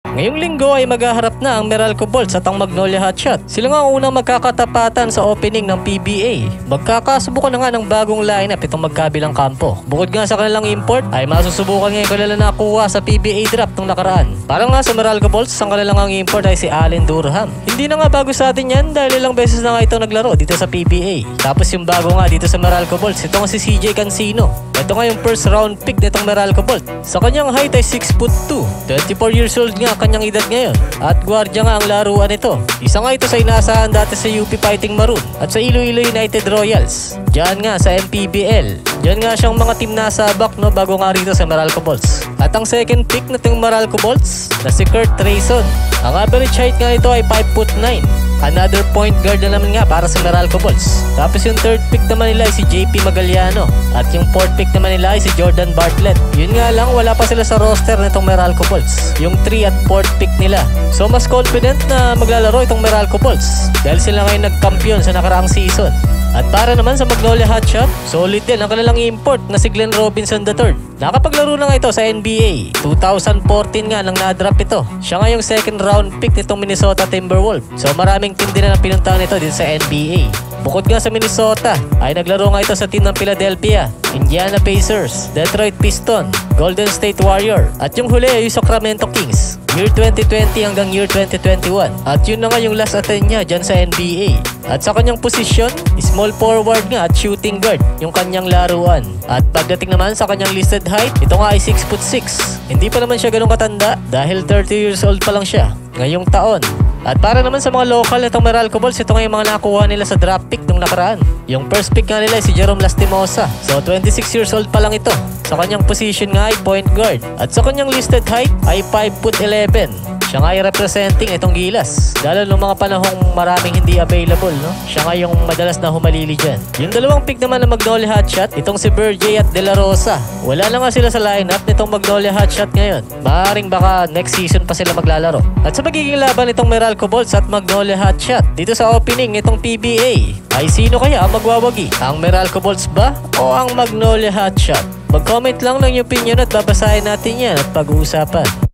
Ngayong linggo ay maghaharap na ang Meralco Bolts at ang Magnolia Hotshot. Sila nga ang unang magkakatapatan sa opening ng PBA. Magkakasubukan na nga ng bagong lineup itong magkabilang kampo. Bukod nga sa kanilang import ay masusubukan ngayon kanila nakuha sa PBA draft nung nakaraan. Para nga sa Meralco Bolts, ang kanilang ang import ay si Allen Durham. Hindi na nga bago sa atin yan dahil ilang beses na nga ito naglaro dito sa PBA. Tapos yung bago nga dito sa Meralco Bolts, ito nga si CJ Cancino. Ito nga yung first round pick nitong Meralco Bolt. Sa kanyang height ay 6'2". 24 years old nga kanyang edad ngayon. At gwardiya nga ang laruan ito. Isa nga ito sa inasahan dati sa UP Fighting Maroon at sa Iloilo United Royals. Diyan nga sa MPBL. Diyan nga siyang mga team nasabak no, bago nga rito sa Meralco Bolts. At ang second pick nitong Meralco Bolts na si Kurt Trayson. Ang average height nga ito ay 5'9". Another point guard na naman nga para sa Meralco Bolts. Tapos yung third pick naman nila ay si JP Magaliano. At yung fourth pick naman nila ay si Jordan Bartlett. Yun nga lang, wala pa sila sa roster nitong Meralco Bolts. Yung 3 at 4th pick nila. So mas confident na maglalaro itong Meralco Bolts dahil sila ngayon nagkampiyon sa nakaraang season. At para naman sa Magnolia Hotshot, solid din ang kanilang import na si Glenn Robinson III. Nakapaglaro na nga ito sa NBA. 2014 nga nang na-drop ito. Siya nga yung second round pick nitong Minnesota Timberwolves. So maraming team din na pinuntahan ito din sa NBA. Bukod nga sa Minnesota, ay naglaro nga ito sa team ng Philadelphia, Indiana Pacers, Detroit Pistons, Golden State Warriors, at yung huli ay yung Sacramento Kings. Year 2020 hanggang year 2021. At yun na nga yung last attend niya dyan sa NBA. At sa kanyang posisyon, small forward nga at shooting guard yung kanyang laruan. At pagdating naman sa kanyang listed height, ito nga ay 6'6". Hindi pa naman siya ganun katanda dahil 30 years old pa lang siya ngayong taon. At para naman sa mga local itong Meralco Bolts, ito nga yung mga nakuha nila sa draft pick nung nakaraan. Yung first pick nga nila ay si Jerome Lastimosa. So 26 years old pa lang ito. Sa kanyang position nga ay point guard. At sa kanyang listed height ay 5'11". Siya nga ay representing itong Gilas. Lalo nung mga panahong maraming hindi available, no? Siya nga yung madalas na humalili dyan. Yung dalawang pick naman ng Magnolia Hotshot, itong si Berjay at De La Rosa. Wala na nga sila sa lineup nitong Magnolia Hotshot ngayon. Maaaring baka next season pa sila maglalaro. At sa magiging laban nitong Meralco Bolts at Magnolia Hotshot, dito sa opening nitong PBA, ay sino kaya ang magwawagi? Ang Meralco Bolts ba o ang Magnolia Hotshot? Mag-comment lang ng opinion at babasahin natin yan at pag-uusapan.